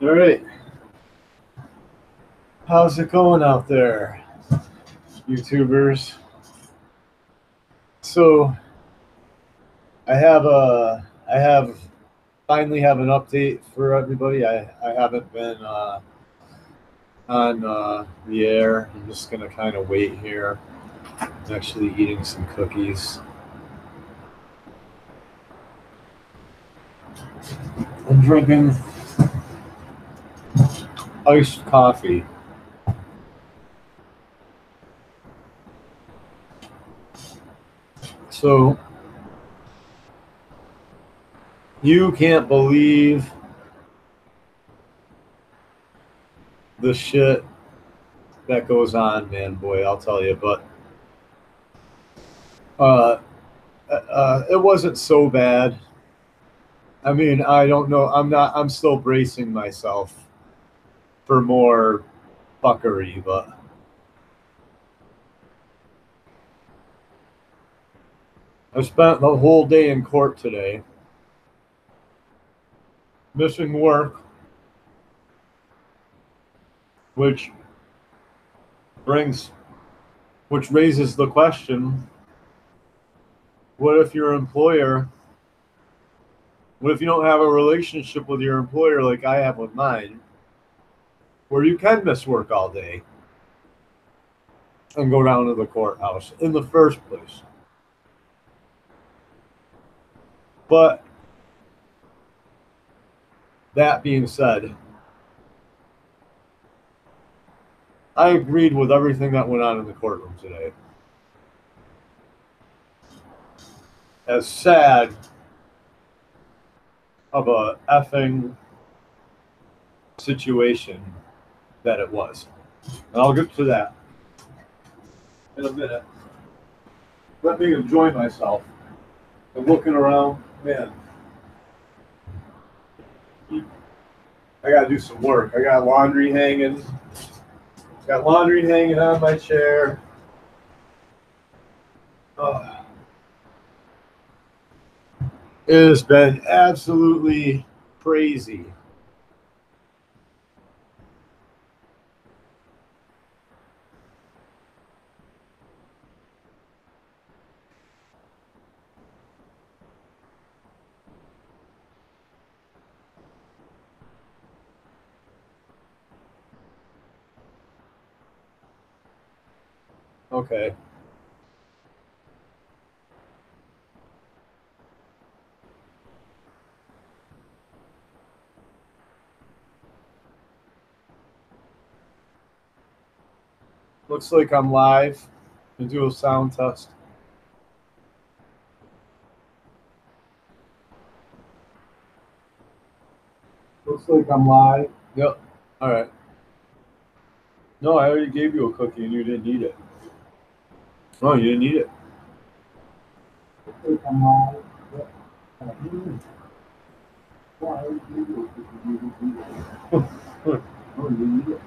All right. How's it going out there, YouTubers? So I finally have an update for everybody. I haven't been on the air. I'm just gonna kind of wait here. I'm actually eating some cookies. I'm drinking iced coffee. So you can't believe the shit that goes on, man, boy, I'll tell you. But it wasn't so bad. I mean, I don't know. I'm still bracing myself for more fuckery, but I spent the whole day in court today, missing work, which raises the question, what if your employer, what if you don't have a relationship with your employer like I have with mine, where you can miss work all day and go down to the courthouse in the first place? But that being said, I agreed with everything that went on in the courtroom today. As sad of a effing situation that it was. And I'll get to that in a minute. Let me enjoy myself. I'm looking around. Man, I gotta do some work. I got laundry hanging. Got laundry hanging on my chair. It has been absolutely crazy. Okay. Looks like I'm live. To do a sound test. Looks like I'm live. Yep. All right. No, I already gave you a cookie and you didn't eat it. No, you didn't eat it. Looks like I'm live. Yep. No, I already gave you a cookie and you didn't eat it. No, you didn't eat it.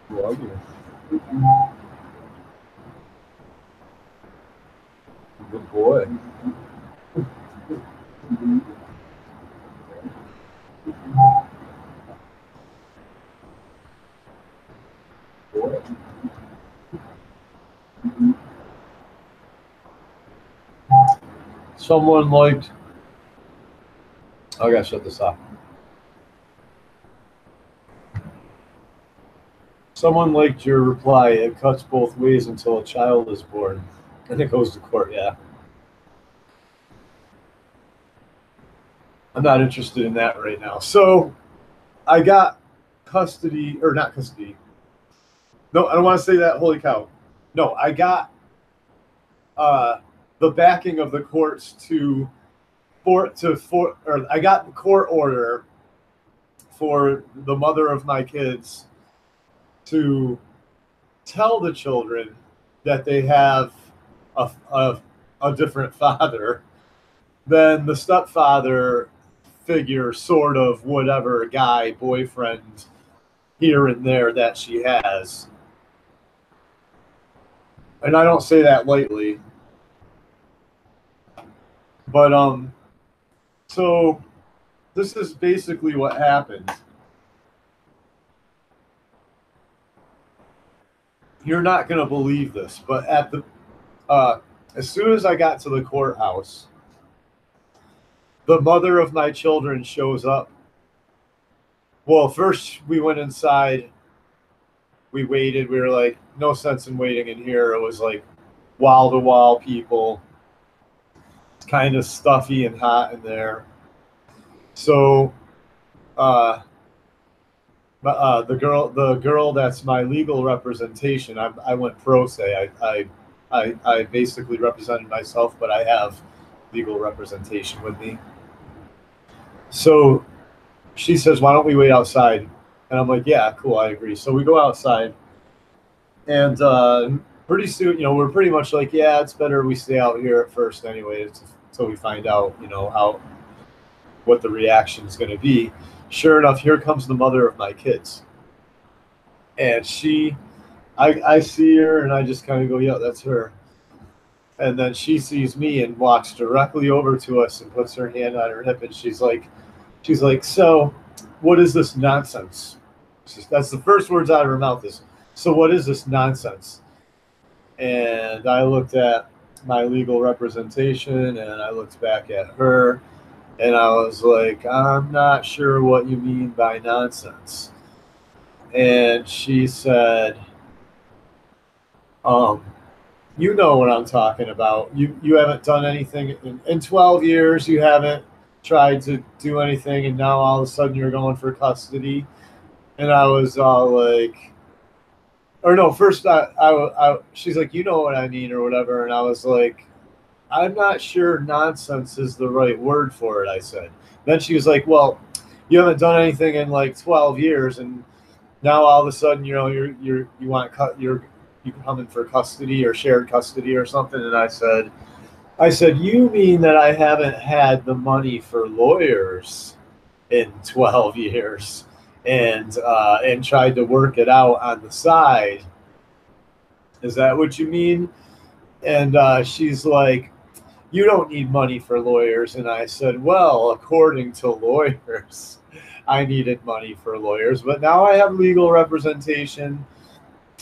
Well, yeah. Good boy. Someone liked. I gotta shut this off. Someone liked your reply. It cuts both ways until a child is born, and it goes to court. Yeah. I'm not interested in that right now. So I got custody, or not custody. No, I don't want to say that. Holy cow. No, I got the backing of the courts I got the court order for the mother of my kids to tell the children that they have a different father than the stepfather figure, sort of whatever guy, boyfriend here and there that she has. And I don't say that lightly. But, so this is basically what happened. you're not going to believe this, but at the as soon as I got to the courthouse, the mother of my children shows up. Well, first we went inside. We waited. We were like, no sense in waiting in here. It was like wall to wall people. It's kind of stuffy and hot in there. So, the girl that's my legal representation. I went pro se. I basically represented myself, but I have legal representation with me. So she says, "Why don't we wait outside?" And I'm like, "Yeah, cool, I agree." So we go outside, and pretty soon, we're pretty much like, "Yeah, it's better we stay out here at first, anyway, until we find out, what the reaction is going to be." Sure enough, here comes the mother of my kids, and I see her, and I just kind of go, "Yeah, that's her." And then she sees me and walks directly over to us and puts her hand on her hip, and she's like, "So, what is this nonsense?" That's the first words out of her mouth is, "So what is this nonsense?" And I looked at my legal representation, and I looked back at her, and I was like, "I'm not sure what you mean by nonsense." And she said, um, "You know what I'm talking about. You haven't done anything in 12 years. You haven't tried to do anything, and now all of a sudden you're going for custody." And I was all like, or no, first she's like, "You know what I mean," or whatever. And I was like, "I'm not sure nonsense is the right word for it," I said. Then she was like, "Well, you haven't done anything in like 12 years, and now all of a sudden, you want you come in for custody or shared custody or something." And I said, "You mean that I haven't had the money for lawyers in 12 years and tried to work it out on the side? Is that what you mean?" And she's like, "You don't need money for lawyers." And I said, "Well, according to lawyers, I needed money for lawyers, but now I have legal representation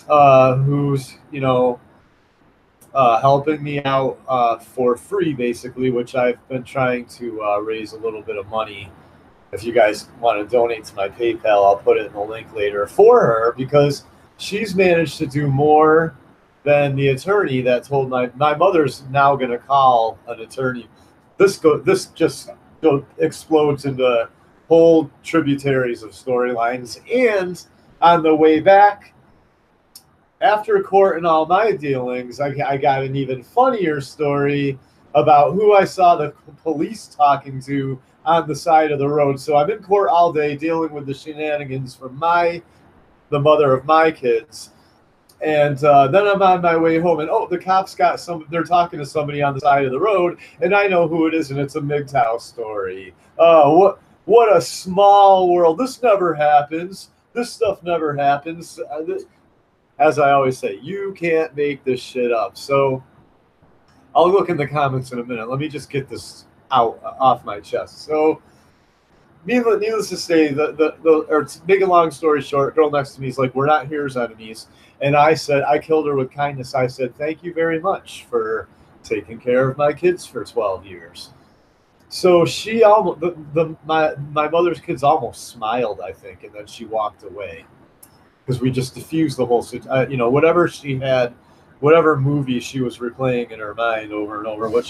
who's, helping me out for free, basically, which I've been trying to raise a little bit of money. If you guys want to donate to my PayPal, I'll put it in the link later for her, because she's managed to do more than the attorney that told my mother's now going to call an attorney. This just explodes into whole tributaries of storylines. And on the way back, after court and all my dealings, I got an even funnier story about who I saw the police talking to on the side of the road. So I'm in court all day dealing with the shenanigans from the mother of my kids. And then I'm on my way home, and the cops they're talking to somebody on the side of the road, and I know who it is, and it's a MGTOW story. What a small world. This never happens. This stuff never happens. As I always say, you can't make this shit up. So I'll look in the comments in a minute. Let me just get this off my chest. So needless to say, or to make a long story short, girl next to me is like, "We're not here as enemies." And I said, I killed her with kindness. I said, "Thank you very much for taking care of my kids for 12 years. So she almost, my mother's kids almost smiled, I think, and then she walked away, because we just diffused the whole situation. Whatever she had, whatever movie she was replaying in her mind over and over, what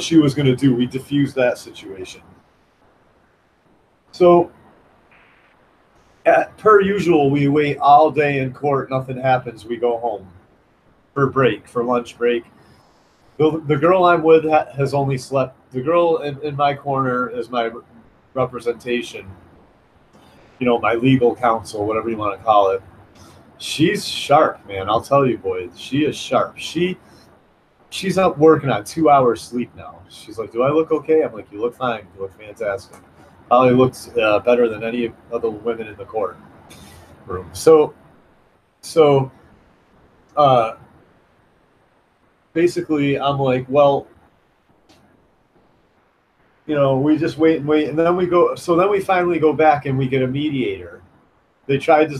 she was going to do, we diffused that situation. So, per usual, we wait all day in court. Nothing happens. We go home for lunch break. The girl I'm with has only slept. The girl in my corner is my representation, my legal counsel, whatever you want to call it. She's sharp, man. I'll tell you, boys, she is sharp. She's up working on 2 hours sleep now. She's like, "Do I look okay?" I'm like, "You look fine. You look fantastic. Probably looks better than any of the women in the court room." So basically, I'm like, well, we just wait and wait, and then we go. So then we finally go back and we get a mediator. They tried to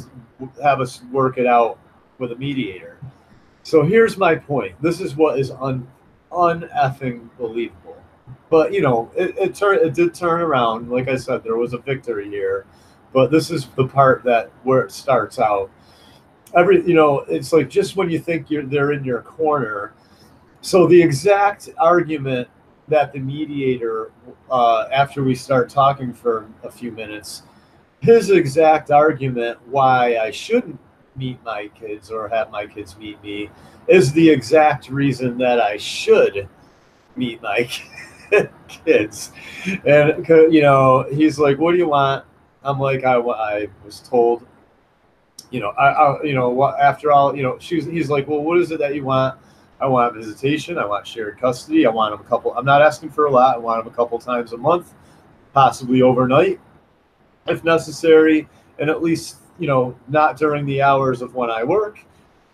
have us work it out with a mediator. So here's my point. This is what is uneffing believable. But it did turn around. Like I said, there was a victory here. But this is the part that where it starts out. It's like just when you think they're in your corner. So the exact argument that the mediator, after we start talking for a few minutes, his exact argument why I shouldn't meet my kids or have my kids meet me is the exact reason that I should meet my kids. And he's like, "What do you want?" I'm like, "I was told, after all, he's like, well, what is it that you want?" I want visitation. I want shared custody. I want them a couple. I'm not asking for a lot. I want them a couple times a month, possibly overnight, if necessary, and at least not during the hours of when I work.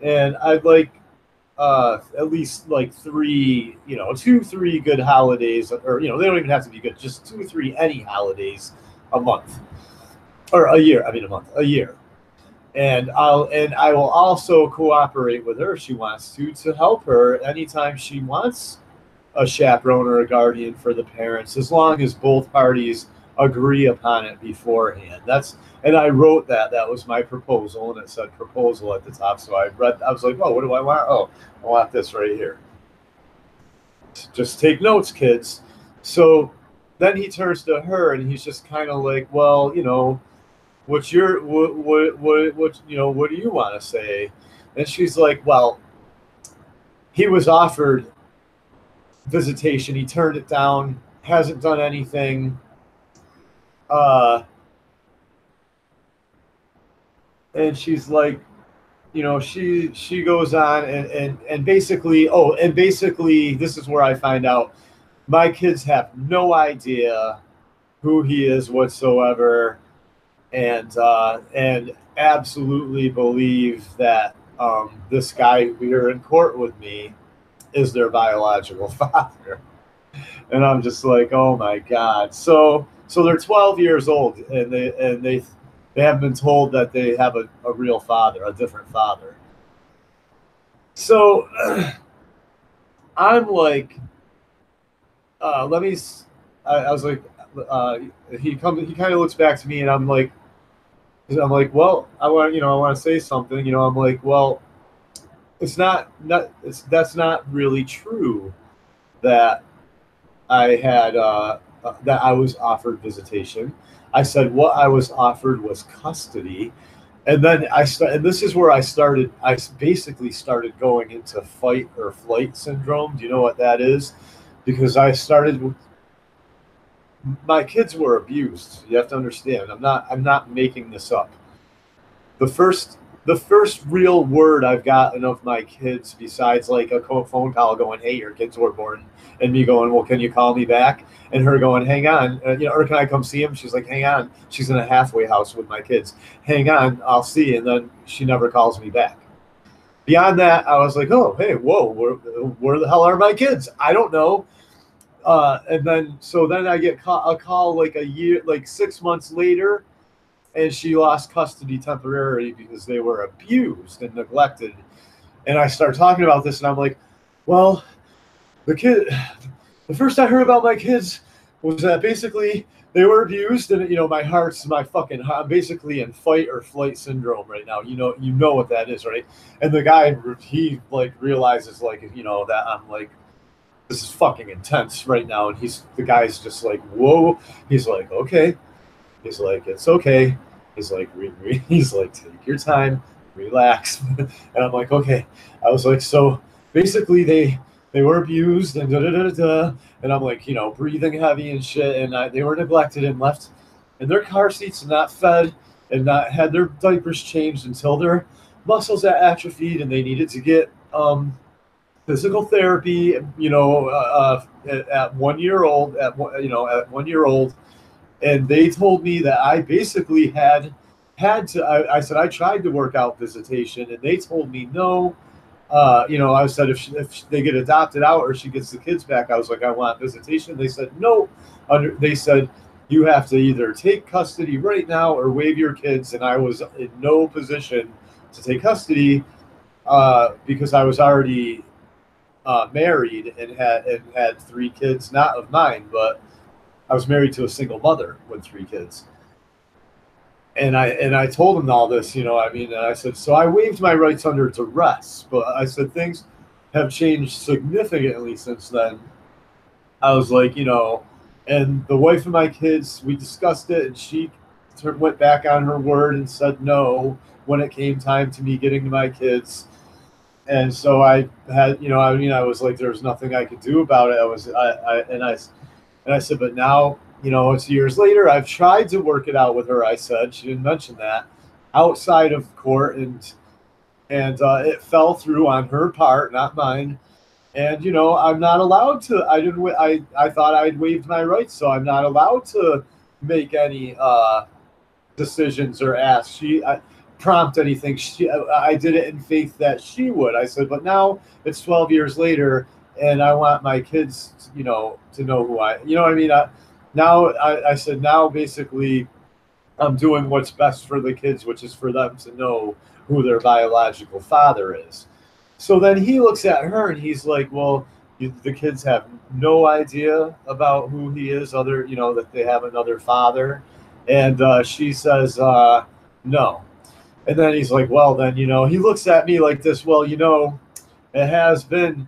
And I'd like at least like 2-3 good holidays, or they don't even have to be good, just 2-3 any holidays a month or a year. I mean, a year. And I will also cooperate with her if she wants to help her anytime she wants a chaperone or a guardian for the parents, as long as both parties agree upon it beforehand. And I wrote that was my proposal, and it said proposal at the top. So I was like, oh, what do I want? Oh, I want this right here. Just take notes, kids. So then he turns to her and he's just kind of like, well, what do you want to say? And she's like, well, he was offered visitation. He turned it down, hasn't done anything. And she's like, she goes on and basically, this is where I find out my kids have no idea who he is whatsoever. And absolutely believe that this guy here in court with me is their biological father. And I'm just like, oh my God. So they're 12 years old, and they haven't been told that they have a real father, a different father. So I'm like, I was like, he kind of looks back to me, and I'm like, well, I want to say something. I'm like, well, that's not really true that I had that I was offered visitation. I said what I was offered was custody, and then and this is where I started. I basically started going into fight or flight syndrome. Do you know what that is? Because my kids were abused. You have to understand. I'm not making this up. The first real word I've gotten of my kids, besides like a phone call going, "Hey, your kids were born," and me going, "Well, can you call me back?" And her going, "Hang on, or can I come see him?" She's like, "Hang on." She's in a halfway house with my kids. "Hang on, I'll see." And then she never calls me back. Beyond that, I was like, "Oh, hey, whoa, where the hell are my kids? I don't know." And then I get a call like a year, like 6 months later, and she lost custody temporarily because they were abused and neglected. And I start talking about this, and I'm like, well, the first I heard about my kids was that basically they were abused, and I'm basically in fight or flight syndrome right now. You know what that is, right? And the guy, he like realizes that I'm like, this is fucking intense right now, and the guy's just like, whoa. He's like, okay. He's like, it's okay. He's like, he's like, take your time, relax. And I'm like, okay. I was like, so basically they were abused and and I'm like, breathing heavy and shit, and they were neglected and left in their car seats and not fed and not had their diapers changed until their muscles had atrophied, and they needed to get physical therapy, at 1 year old, at 1 year old. And they told me that I basically had to. I said I tried to work out visitation, and they told me no. I said if they get adopted out or she gets the kids back, I was like, I want visitation. They said no. They said you have to either take custody right now or waive your kids, and I was in no position to take custody. because I was already married and had 3 kids, not of mine, but I was married to a single mother with 3 kids. And I told him all this, you know, I mean, and I said, so I waived my rights under duress, but I said things have changed significantly since then. I was like, you know, and the wife of my kids, we discussed it, and she went back on her word and said no when it came time to me getting to my kids. And so I had, you know, I mean, I was like, there's nothing I could do about it. I said, but now, you know, it's years later. I've tried to work it out with her. I said she didn't mention that outside of court, and it fell through on her part, not mine. And you know, I'm not allowed to. I didn't. I thought I'd waived my rights, so I'm not allowed to make any decisions or ask. Prompt anything. I did it in faith that she would. I said, but now it's 12 years later, and I want my kids, you know, to know who you know what I mean. I said now basically I'm doing what's best for the kids, which is for them to know who their biological father is. So then he looks at her and he's like, well, the kids have no idea about who he is, other, you know, that they have another father. And she says, no. And then he's like, well, then, you know, he looks at me like this, well, you know, it has been,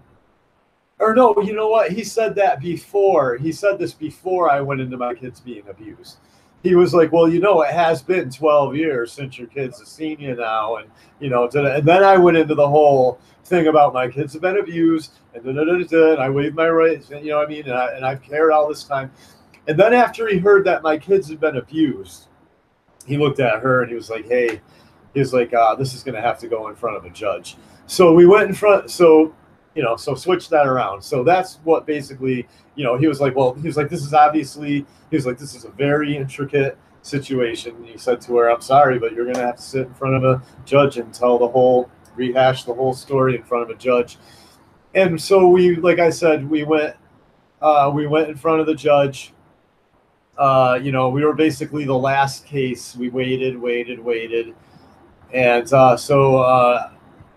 or no, you know what? He said that before. He said this before I went into my kids being abused. He was like, well, you know, it has been 12 years since your kid's a senior now. And, you know, and then I went into the whole thing about my kids have been abused and I waived my rights. And, you know what I mean? And I've cared all this time. And then after he heard that my kids had been abused, he looked at her and he was like, hey, he was like, this is going to have to go in front of a judge. So we went in front. So, you know, so switch that around. So that's what basically, you know, he was like, well, he was like, this is obviously, he was like, this is a very intricate situation. And he said to her, I'm sorry, but you're going to have to sit in front of a judge and rehash the whole story in front of a judge. And so we, like I said, we went in front of the judge. You know, we were basically the last case. We waited. And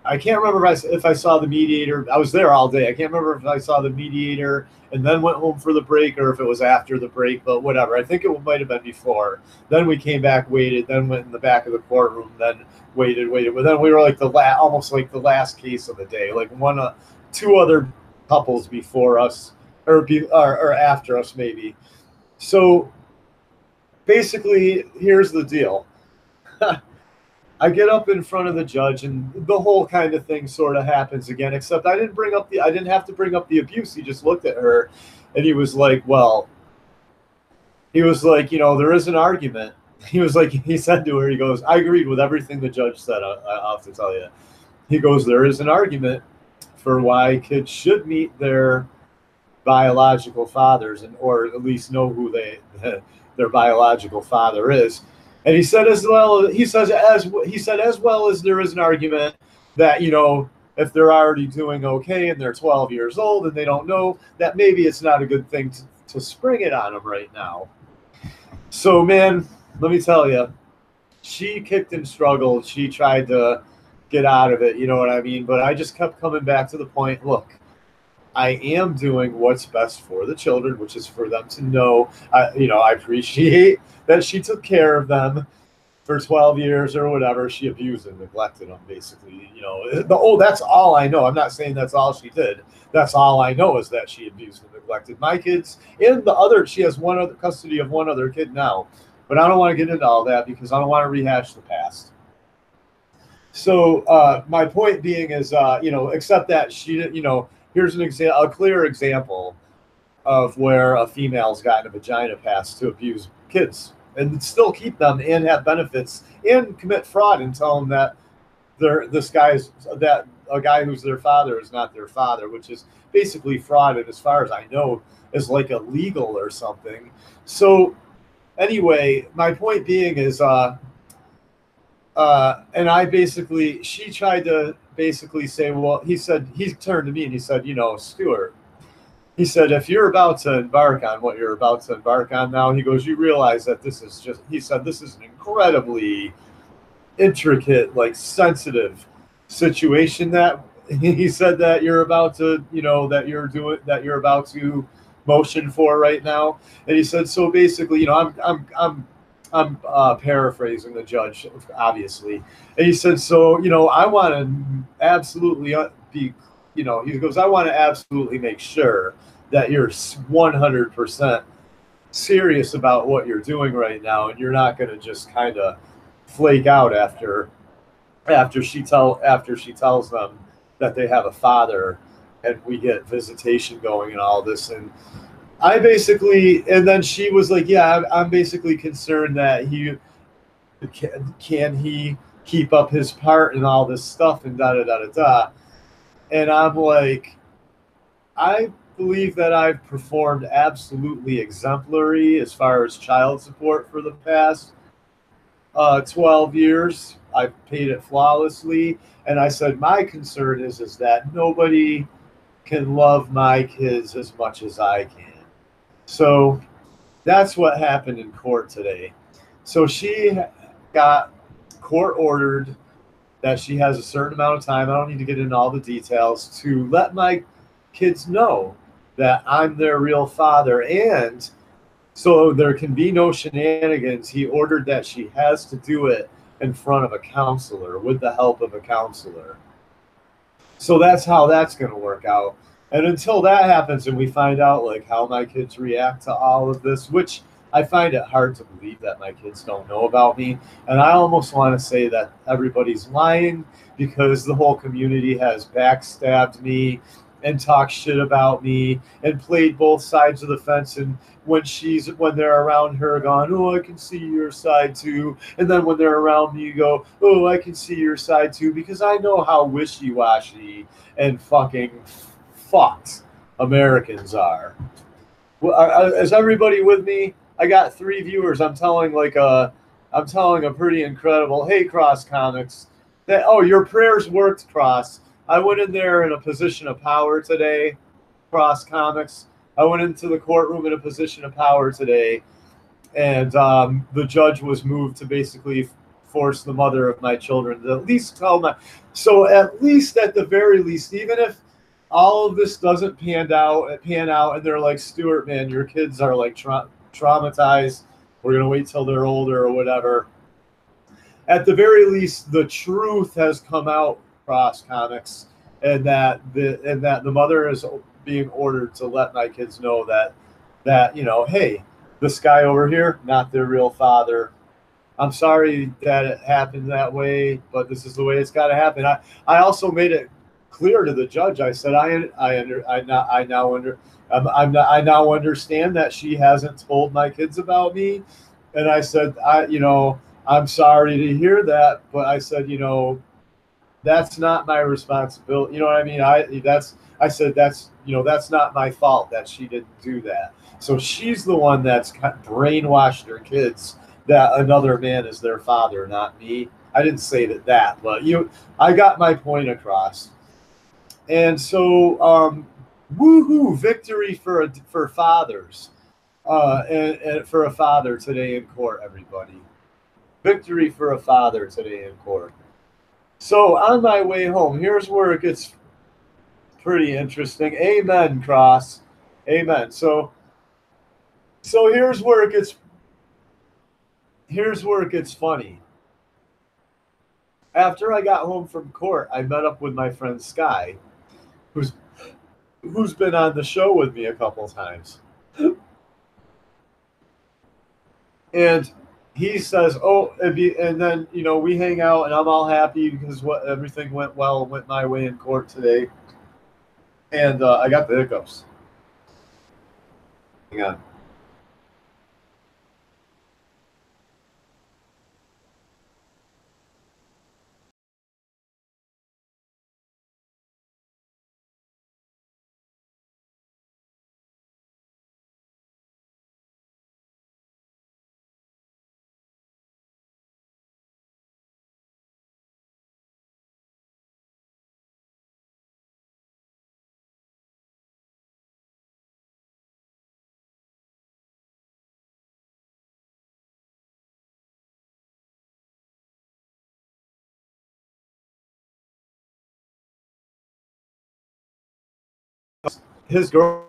I can't remember if I saw the mediator. I was there all day. I can't remember if I saw the mediator and then went home for the break or if it was after the break, but whatever. I think it might have been before. Then we came back, waited, then went in the back of the courtroom, then waited. But then we were like almost like the last case of the day, like two other couples before us or after us maybe. So basically, here's the deal. I get up in front of the judge, and the whole kind of thing sort of happens again. Except I didn't have to bring up the abuse. He just looked at her, and he was like, you know, there is an argument. He said to her, he goes, I agreed with everything the judge said. I'll have to tell you. He goes, there is an argument for why kids should meet their biological fathers, or at least know who their biological father is. And he said, as well as there is an argument that, you know, if they're already doing okay and they're 12 years old and they don't know, that maybe it's not a good thing to spring it on them right now. So, man, let me tell you, she kicked and struggled. She tried to get out of it, you know what I mean? But I just kept coming back to the point, look, I am doing what's best for the children, which is for them to know, you know, I appreciate that she took care of them for 12 years or whatever. She abused and neglected them, basically. You know, that's all I know. I'm not saying that's all she did. That's all I know is that she abused and neglected my kids. And she has custody of one other kid now. But I don't want to get into all that because I don't want to rehash the past. So my point being is, you know, except that she didn't, you know, here's a clear example of where a female's gotten a vagina passed to abuse kids and still keep them and have benefits and commit fraud and tell them that a guy who's their father is not their father, which is basically fraud. And as far as I know, is like illegal or something. So anyway, my point being is, and she tried to basically say, well, he turned to me and he said, you know, Stuart, he said, if you're about to embark on what you're about to embark on now, he goes, you realize that this is an incredibly intricate, like sensitive situation that he said that you're about to, that you're about to motion for right now. And he said, so basically, I'm paraphrasing the judge, obviously. And he said, so, I want to absolutely be, he goes, I want to absolutely make sure that you're 100% serious about what you're doing right now, and you're not going to just kind of flake out after she tells them that they have a father, and we get visitation going and all this. And I basically, and then she was like, yeah, I'm basically concerned that can he keep up his part and all this stuff and da da da da da. And I'm like, I believe that I've performed absolutely exemplary as far as child support for the past 12 years. I've paid it flawlessly. And I said, my concern is that nobody can love my kids as much as I can. So that's what happened in court today. So she got court ordered that she has a certain amount of time. I don't need to get into all the details to let my kids know that I'm their real father. And so there can be no shenanigans. He ordered that she has to do it in front of a counselor with the help of a counselor. So that's how that's going to work out. And until that happens and we find out like how my kids react to all of this, which I find it hard to believe that my kids don't know about me. And I almost want to say that everybody's lying because the whole community has backstabbed me and talked shit about me and played both sides of the fence. And when they're around her going, oh, I can see your side too. And then when they're around me, you go, oh, I can see your side too, because I know how wishy-washy and fucking fucked Americans are. Well, is everybody with me? I got 3 viewers. I'm telling a pretty incredible. Hey, Cross Comics. Your prayers worked, Cross. I went in there in a position of power today, Cross Comics. I went into the courtroom in a position of power today, and the judge was moved to basically force the mother of my children to at least tell my. So at least, at the very least, even if all of this doesn't pan out, and they're like, Stuart, man, your kids are like traumatized. We're gonna wait till they're older or whatever. At the very least, the truth has come out, Cross Comics, and that the mother is being ordered to let my kids know that hey, this guy over here, not their real father. I'm sorry that it happened that way, but this is the way it's got to happen. I also made it clear to the judge. I said I now understand that she hasn't told my kids about me, and I said I'm sorry to hear that, but I said that's not my responsibility. You know what I mean? I said that's not my fault that she didn't do that. So she's the one that's brainwashed her kids that another man is their father, not me. I didn't say that, but I got my point across. And so, woohoo, victory for fathers, and for a father today in court, everybody. Victory for a father today in court. So on my way home, here's where it gets pretty interesting. Amen, Cross. Amen. So here's where it gets funny. After I got home from court, I met up with my friend Sky, who's been on the show with me a couple times. And he says, "Oh," and then we hang out, and I'm all happy because everything went well, went my way in court today, and I got the hiccups. Hang on. his girl.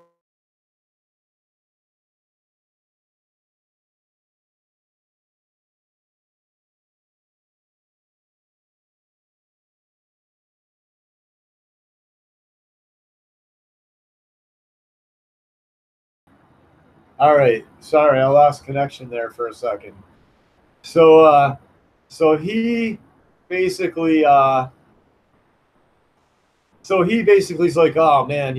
All right, sorry, I lost connection there for a second. So, so he basically, so he basically is like, oh man,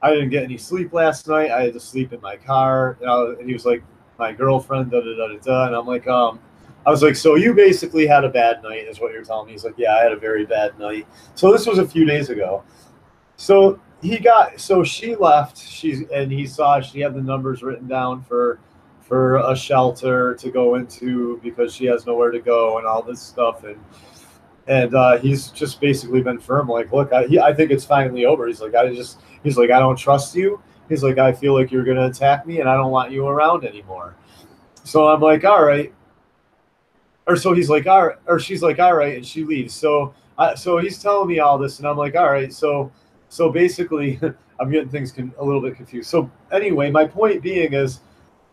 I didn't get any sleep last night. I had to sleep in my car. And he was like, my girlfriend, da da da da da. And I'm like, I was like, so you basically had a bad night, is what you're telling me. He's like, yeah, I had a very bad night. So this was a few days ago. So so she left. And he saw she had the numbers written down for a shelter to go into because she has nowhere to go and all this stuff. And he's just basically been firm, like, look, I think it's finally over. He's like, I don't trust you. He's like, I feel like you're going to attack me and I don't want you around anymore. So I'm like, all right. Or so he's like, all right, or she's like, all right. And she leaves. So he's telling me all this and I'm like, all right. So basically I'm getting things a little bit confused. So anyway, my point being is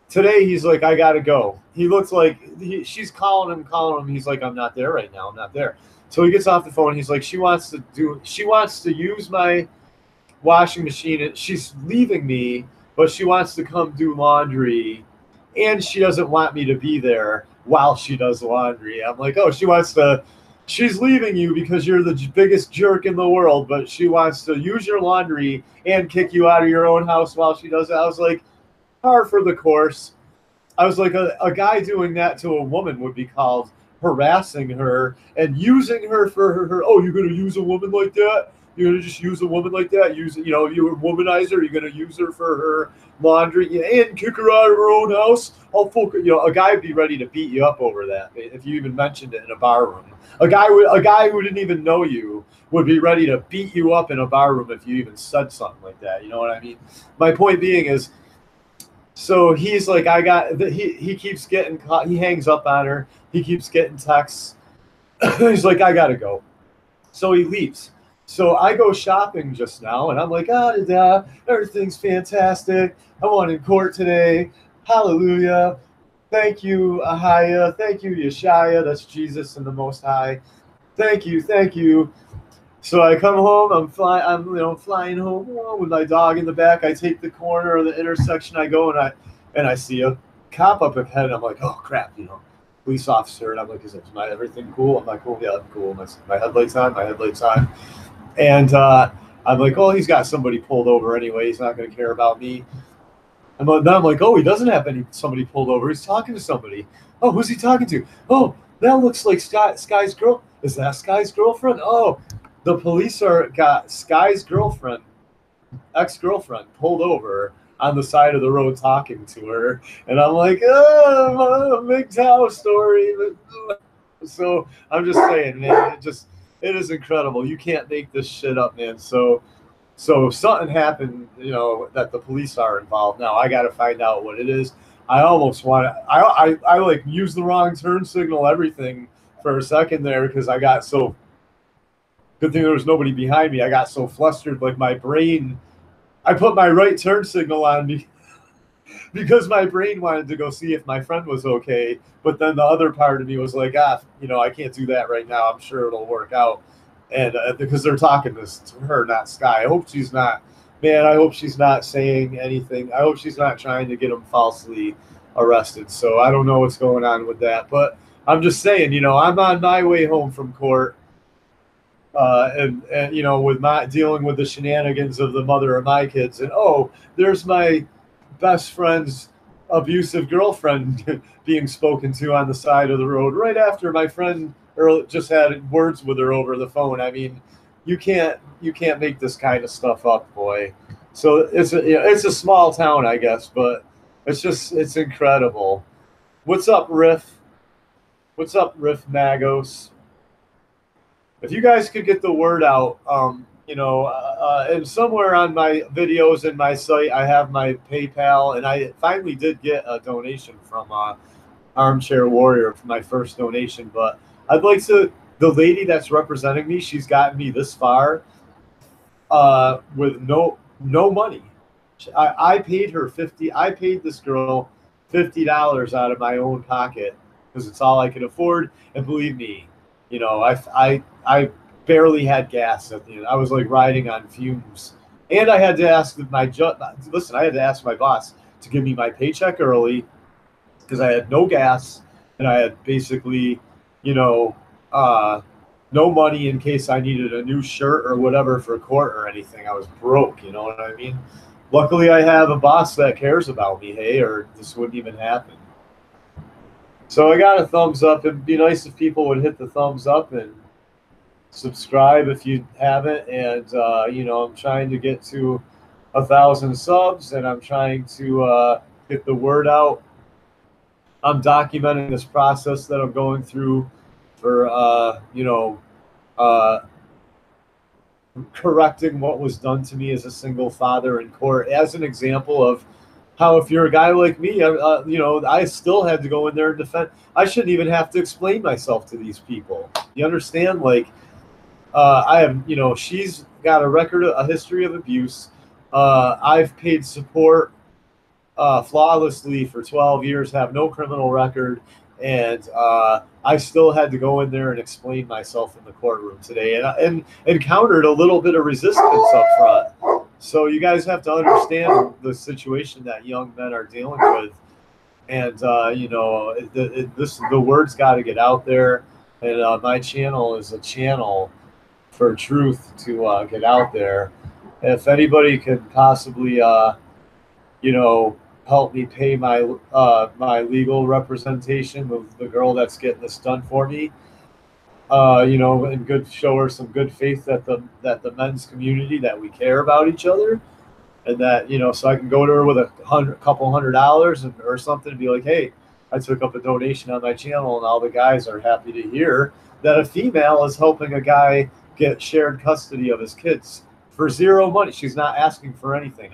today he's like, I got to go. He looks like she's calling him. He's like, I'm not there right now. I'm not there. So he gets off the phone. He's like, she wants to use my washing machine. She's leaving me, but she wants to come do laundry, and she doesn't want me to be there while she does laundry. I'm like, oh, she's leaving you because you're the biggest jerk in the world, but she wants to use your laundry and kick you out of your own house while she does it. I was like, par for the course. I was like, a guy doing that to a woman would be called harassing her and using her for her. Oh, you're going to use a woman like that? You're going to just use a woman like that? You're a womanizer. You're going to use her for her laundry and kick her out of her own house. A guy would be ready to beat you up over that if you even mentioned it in a bar room. A guy who didn't even know you would be ready to beat you up in a bar room if you even said something like that. You know what I mean? My point being is, so he's like, he keeps getting caught. He hangs up on her. He keeps getting texts. He's like, I got to go. So he leaves. So I go shopping just now and I'm like, everything's fantastic. I won in court today. Hallelujah. Thank you, Ahia. Thank you, Yeshaya. That's Jesus and the Most High. Thank you. Thank you. So I come home. I'm flying home with my dog in the back. I take the corner of the intersection. I go and I see a cop up ahead. And I'm like, oh crap, police officer. And I'm like, is everything cool? I'm like, oh yeah, I'm cool. My headlights on. My headlights on. And I'm like, oh, he's got somebody pulled over anyway. He's not going to care about me. And then I'm like, oh, he doesn't have somebody pulled over. He's talking to somebody. Oh, who's he talking to? Oh, that looks like Sky's girl. Is that Sky's girlfriend? Oh. The police got Sky's ex-girlfriend, pulled over on the side of the road talking to her, and I'm like, oh, MGTOW story. So I'm just saying, man, it is incredible. You can't make this shit up, man. So something happened, that the police are involved. Now I got to find out what it is. I almost want to. I like used the wrong turn signal, everything for a second there because I got so. Good thing there was nobody behind me. I got so flustered, like my brain. I put my right turn signal on me because my brain wanted to go see if my friend was okay. But then the other part of me was like, I can't do that right now. I'm sure it'll work out. And because they're talking to her, not Sky. I hope she's not. Man, I hope she's not saying anything. I hope she's not trying to get him falsely arrested. So I don't know what's going on with that. But I'm just saying, I'm on my way home from court. And with my dealing with the shenanigans of the mother of my kids, and there's my best friend's abusive girlfriend being spoken to on the side of the road right after my friend just had words with her over the phone. I mean, you can't make this kind of stuff up, boy. So it's a small town, I guess, but it's incredible. What's up, Riff? What's up, Riff Magos? If you guys could get the word out, and somewhere on my videos and my site, I have my PayPal, and I finally did get a donation from Armchair Warrior for my first donation. But I'd like the lady that's representing me, she's gotten me this far with no money. I paid her 50. I paid this girl $50 out of my own pocket because it's all I could afford. And believe me, you know, I barely had gas at the end. I was like riding on fumes, and I had to ask listen. I had to ask my boss to give me my paycheck early because I had no gas and I had basically, you know, uh, no money in case I needed a new shirt or whatever for court or anything. I was broke, you know what I mean? Luckily, I have a boss that cares about me, hey, or this wouldn't even happen. So I got a thumbs up. It'd be nice if people would hit the thumbs up and subscribe if you haven't. And, you know, I'm trying to get to 1,000 subs and I'm trying to get the word out. I'm documenting this process that I'm going through for, you know, uh, correcting what was done to me as a single father in court as an example of how if you're a guy like me, you know, I still had to go in there and defend. I shouldn't even have to explain myself to these people. You understand? Like, I have, you know, she's got a record, a history of abuse. I've paid support flawlessly for 12 years, have no criminal record, and I still had to go in there and explain myself in the courtroom today, and encountered a little bit of resistance up front. So you guys have to understand the situation that young men are dealing with, and you know, the word's got to get out there, and my channel is a channel for truth to get out there. If anybody could possibly, you know, help me pay my legal representation with the girl that's getting this done for me. You know, and show her some good faith that the men's community that we care about each other, and that, you know, so I can go to her with a couple $100 or something and be like, hey, I took up a donation on my channel, and all the guys are happy to hear that a female is helping a guy get shared custody of his kids for zero money. She's not asking for anything.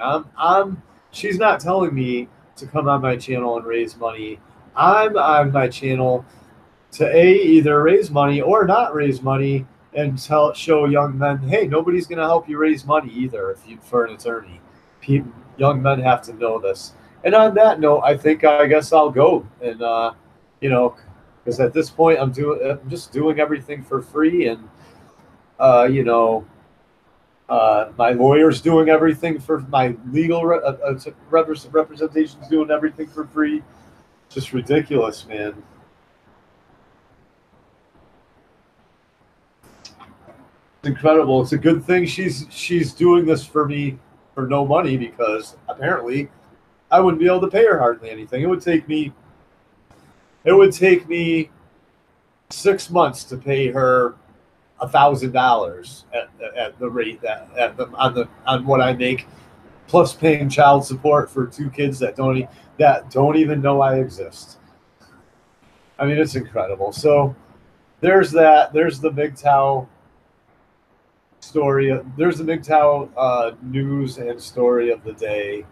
She's not telling me to come on my channel and raise money. I'm on my channel to either raise money or not raise money and show young men, hey, nobody's going to help you raise money either for an attorney. Young men have to know this. And on that note, I guess I'll go and you know, because at this point I'm just doing everything for free, and you know, my lawyer's doing everything for my legal representation's doing everything for free. Just ridiculous, man. It's incredible. It's a good thing she's doing this for me for no money, because apparently I wouldn't be able to pay her hardly anything. It would take me 6 months to pay her $1,000 at the rate on what I make, plus paying child support for two kids that don't even know I exist. I mean, it's incredible. So there's that. There's the MGTOW story. There's the MGTOW news and story of the day.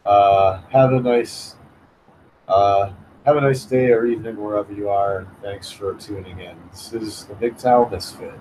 Have a nice day or evening wherever you are, and thanks for tuning in. This is the MGTOW Misfit.